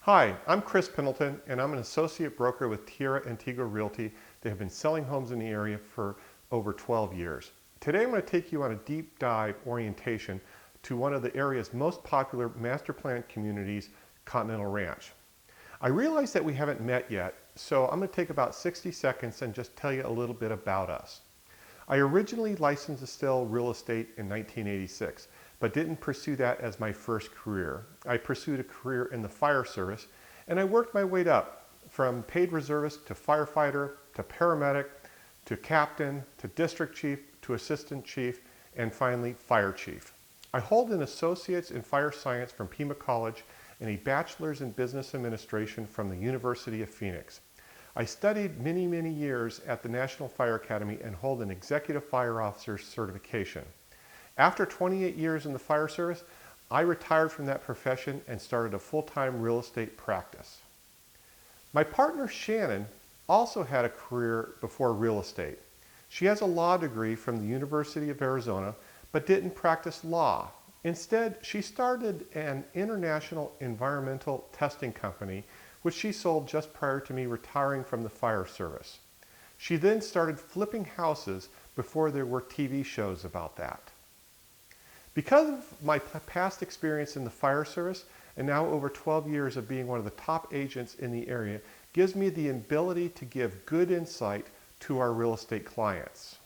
Hi, I'm Chris Pendleton, and I'm an associate broker with Tierra Antigua Realty. They have been selling homes in the area for over 12 years. Today I'm going to take you on a deep dive orientation to one of the area's most popular master planned communities, Continental Ranch. I realize that we haven't met yet, so I'm going to take about 60 seconds and just tell you a little bit about us. I originally licensed to sell real estate in 1986, but didn't pursue that as my first career. I pursued a career in the fire service, and I worked my way up from paid reservist to firefighter to paramedic to captain to district chief to assistant chief and finally fire chief. I hold an associate's in fire science from Pima College and a bachelor's in business administration from the University of Phoenix. I studied many years at the National Fire Academy and hold an executive fire officer's certification. After 28 years in the fire service, I retired from that profession and started a full-time real estate practice. My partner Shannon also had a career before real estate. She has a law degree from the University of Arizona, but didn't practice law. Instead, she started an international environmental testing company, which she sold just prior to me retiring from the fire service. She then started flipping houses before there were TV shows about that. Because of my past experience in the fire service and now over 12 years of being one of the top agents in the area gives me the ability to give good insight to our real estate clients.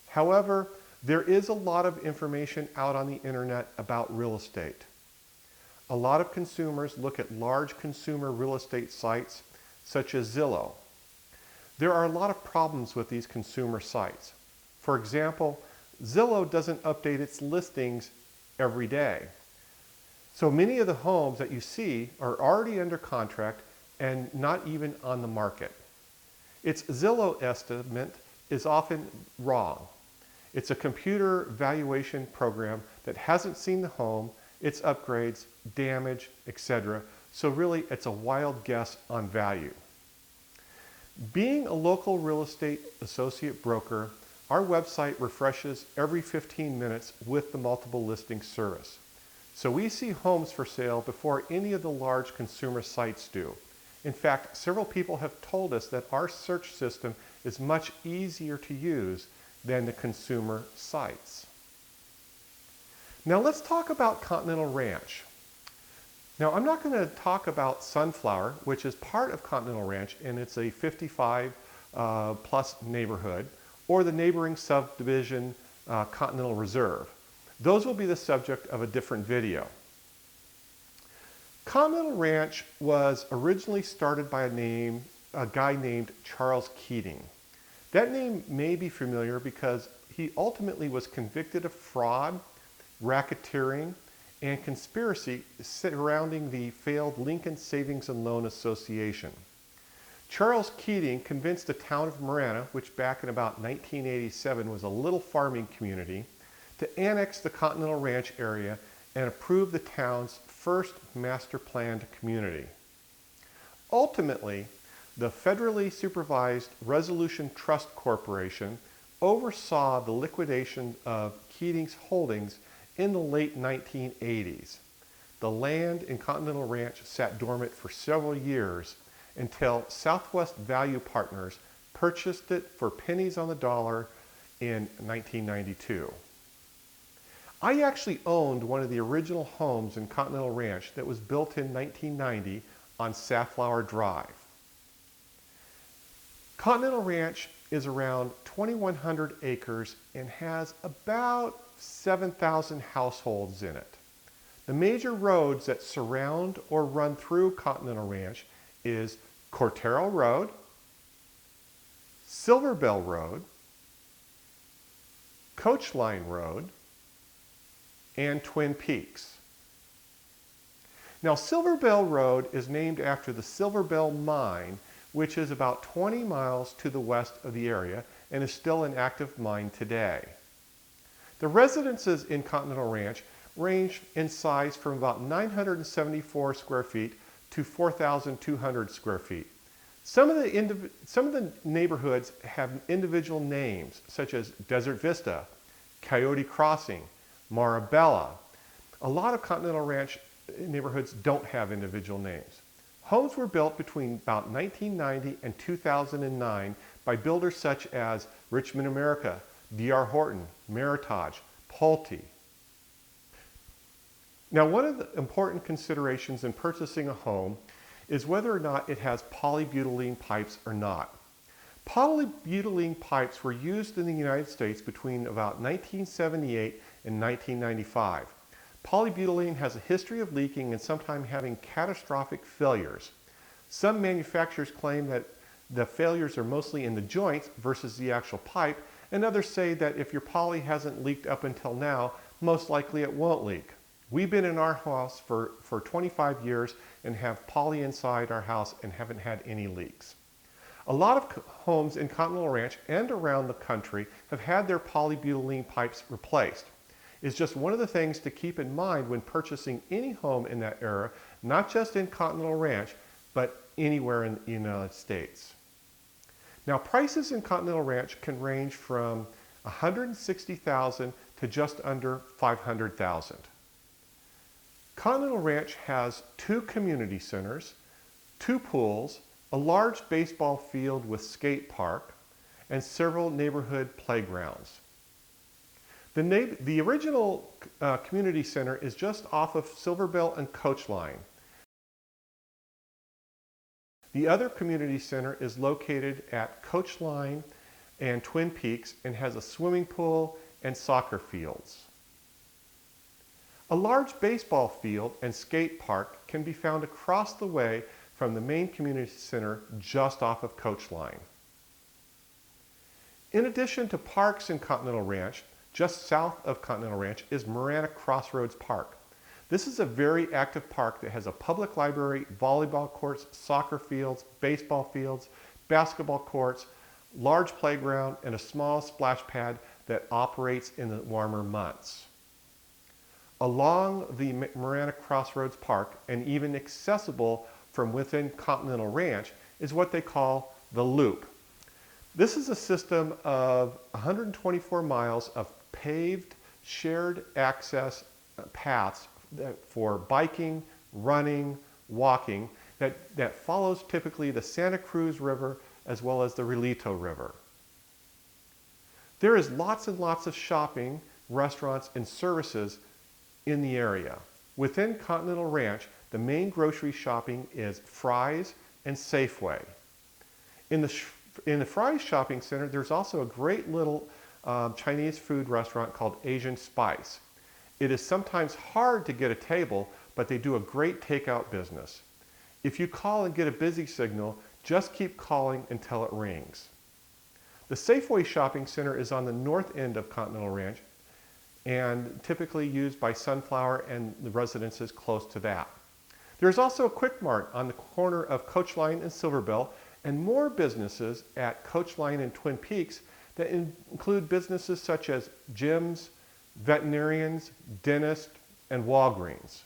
However, there is a lot of information out on the internet about real estate. A lot of consumers look at large consumer real estate sites such as Zillow. There are a lot of problems with these consumer sites. For example, Zillow doesn't update its listings every day. So many of the homes that you see are already under contract and not even on the market. Its Zillow estimate is often wrong. It's a computer valuation program that hasn't seen the home, its upgrades, damage, etc. So really it's a wild guess on value. Being a local real estate associate broker, our website refreshes every 15 minutes with the multiple listing service. So we see homes for sale before any of the large consumer sites do. In fact, several people have told us that our search system is much easier to use than the consumer sites. Now let's talk about Continental Ranch. Now I'm not going to talk about Sunflower, which is part of Continental Ranch, and it's a 55 plus neighborhood, or the neighboring subdivision Continental Reserve. Those will be the subject of a different video. Continental Ranch was originally started by a guy named Charles Keating. That name may be familiar because he ultimately was convicted of fraud, racketeering, and conspiracy surrounding the failed Lincoln Savings and Loan Association. Charles Keating convinced the town of Marana, which back in about 1987 was a little farming community, to annex the Continental Ranch area and approve the town's first master planned community. Ultimately, the federally supervised Resolution Trust Corporation oversaw the liquidation of Keating's holdings in the late 1980s. The land in Continental Ranch sat dormant for several years until Southwest Value Partners purchased it for pennies on the dollar in 1992. I actually owned one of the original homes in Continental Ranch that was built in 1990 on Safflower Drive. Continental Ranch is around 2,100 acres and has about 7,000 households in it. The major roads that surround or run through Continental Ranch is Cortero Road, Silverbell Road, Coach Line Road, and Twin Peaks. Now, Silverbell Road is named after the Silverbell Mine, which is about 20 miles to the west of the area and is still an active mine today. The residences in Continental Ranch range in size from about 974 square feet to 4,200 square feet. Some of the neighborhoods have individual names, such as Desert Vista, Coyote Crossing, Marabella. A lot of Continental Ranch neighborhoods don't have individual names. Homes were built between about 1990 and 2009 by builders such as Richmond America, D.R. Horton, Meritage, Pulte. Now, one of the important considerations in purchasing a home is whether or not it has polybutylene pipes or not. Polybutylene pipes were used in the United States between about 1978 and 1995. Polybutylene has a history of leaking and sometimes having catastrophic failures. Some manufacturers claim that the failures are mostly in the joints versus the actual pipe, and others say that if your poly hasn't leaked up until now, most likely it won't leak. We've been in our house for 25 years and have poly inside our house and haven't had any leaks. A lot of homes in Continental Ranch and around the country have had their polybutylene pipes replaced. It's just one of the things to keep in mind when purchasing any home in that era, not just in Continental Ranch, but anywhere in the United States. Now, prices in Continental Ranch can range from $160,000 to just under $500,000. Continental Ranch has 2 community centers, 2 pools, a large baseball field with skate park, and several neighborhood playgrounds. The original community center is just off of Silverbell and Coach Line. The other community center is located at Coach Line and Twin Peaks and has a swimming pool and soccer fields. A large baseball field and skate park can be found across the way from the main community center just off of Coach Line. In addition to parks in Continental Ranch, just south of Continental Ranch is Marana Crossroads Park. This is a very active park that has a public library, volleyball courts, soccer fields, baseball fields, basketball courts, large playground, and a small splash pad that operates in the warmer months. Along the Marana Crossroads Park, and even accessible from within Continental Ranch, is what they call the Loop. This is a system of 124 miles of paved, shared access paths for biking, running, walking, that follows typically the Santa Cruz River as well as the Relito River. There is lots and lots of shopping, restaurants, and services in the area. Within Continental Ranch, the main grocery shopping is Fry's and Safeway. In the Fry's shopping center, there's also a great little Chinese food restaurant called Asian Spice. It is sometimes hard to get a table, but they do a great takeout business. If you call and get a busy signal, just keep calling until it rings. The Safeway shopping center is on the north end of Continental Ranch and typically used by Sunflower and the residences close to that. There's also a Quick Mart on the corner of Coach Line and Silverbell, and more businesses at Coach Line and Twin Peaks that include businesses such as gyms, veterinarians, dentists, and Walgreens.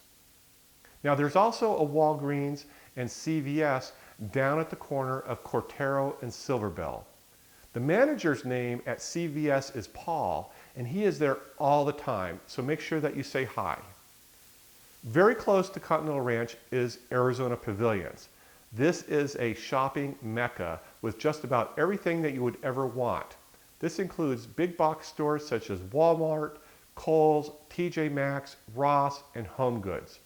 Now, there's also a Walgreens and CVS down at the corner of Cortero and Silverbell. The manager's name at CVS is Paul, and he is there all the time, so make sure that you say hi. Very close to Continental Ranch is Arizona Pavilions. This is a shopping mecca with just about everything that you would ever want. This includes big box stores such as Walmart, Kohl's, TJ Maxx, Ross, and Home Goods.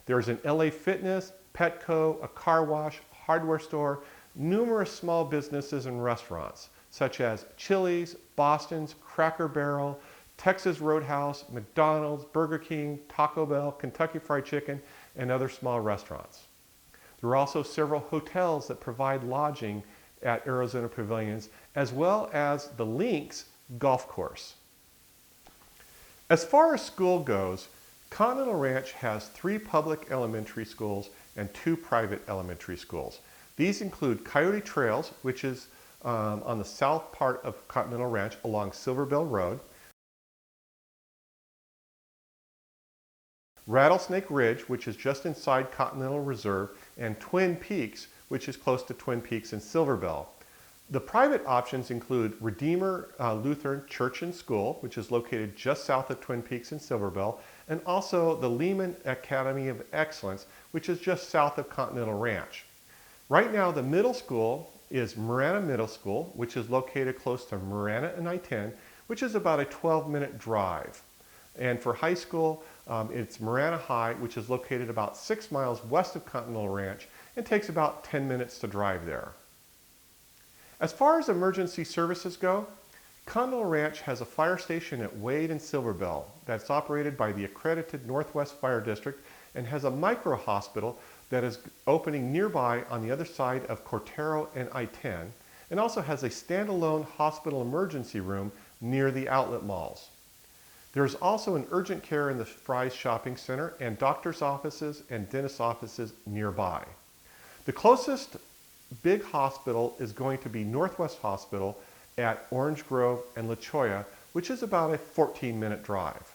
There's an LA Fitness, Petco, a car wash, hardware store, numerous small businesses and restaurants such as Chili's, Boston's, Cracker Barrel, Texas Roadhouse, McDonald's, Burger King, Taco Bell, Kentucky Fried Chicken, and other small restaurants. There are also several hotels that provide lodging at Arizona Pavilions, as well as the Links Golf Course. As far as school goes, Continental Ranch has 3 public elementary schools and 2 private elementary schools. These include Coyote Trails, which is on the south part of Continental Ranch along Silverbell Road, Rattlesnake Ridge, which is just inside Continental Reserve, and Twin Peaks, which is close to Twin Peaks and Silverbell. The private options include Redeemer Lutheran Church and School, which is located just south of Twin Peaks and Silverbell, and also the Lehman Academy of Excellence, which is just south of Continental Ranch. Right now, the middle school is Marana Middle School, which is located close to Marana and I-10, which is about a 12-minute drive. And for high school, it's Marana High, which is located about 6 miles west of Continental Ranch and takes about 10 minutes to drive there. As far as emergency services go, Continental Ranch has a fire station at Wade and Silverbell that's operated by the accredited Northwest Fire District and has a micro hospital that is opening nearby on the other side of Cortero and I-10, and also has a standalone hospital emergency room near the outlet malls. There's also an urgent care in the Fry's Shopping Center and doctor's offices and dentist offices nearby. The closest big hospital is going to be Northwest Hospital at Orange Grove and La Cholla, which is about a 14-minute drive.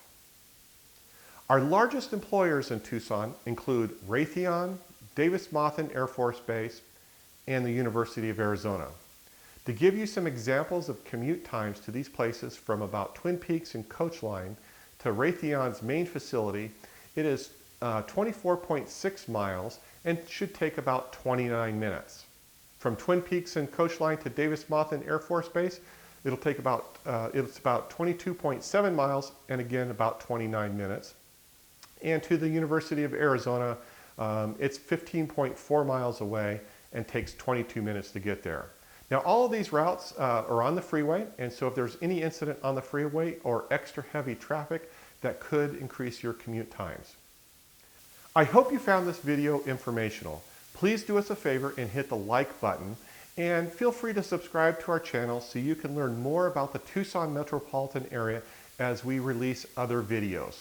Our largest employers in Tucson include Raytheon, Davis-Monthan Air Force Base, and the University of Arizona. To give you some examples of commute times to these places from about Twin Peaks and Coach Line to Raytheon's main facility, it is 24.6 miles and should take about 29 minutes. From Twin Peaks and Coach Line to Davis-Monthan Air Force Base, it'll take about, it's about 22.7 miles and again about 29 minutes. And to the University of Arizona, it's 15.4 miles away and takes 22 minutes to get there. Now, all of these routes are on the freeway, and so if there's any incident on the freeway or extra heavy traffic, that could increase your commute times. I hope you found this video informational. Please do us a favor and hit the like button, and feel free to subscribe to our channel so you can learn more about the Tucson metropolitan area as we release other videos.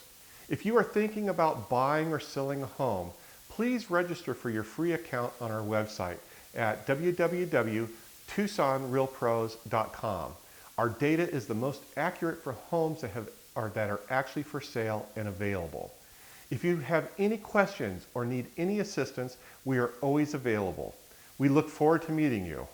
If you are thinking about buying or selling a home, please register for your free account on our website at www.tucsonrealpros.com. Our data is the most accurate for homes that are actually for sale and available. If you have any questions or need any assistance, we are always available. We look forward to meeting you.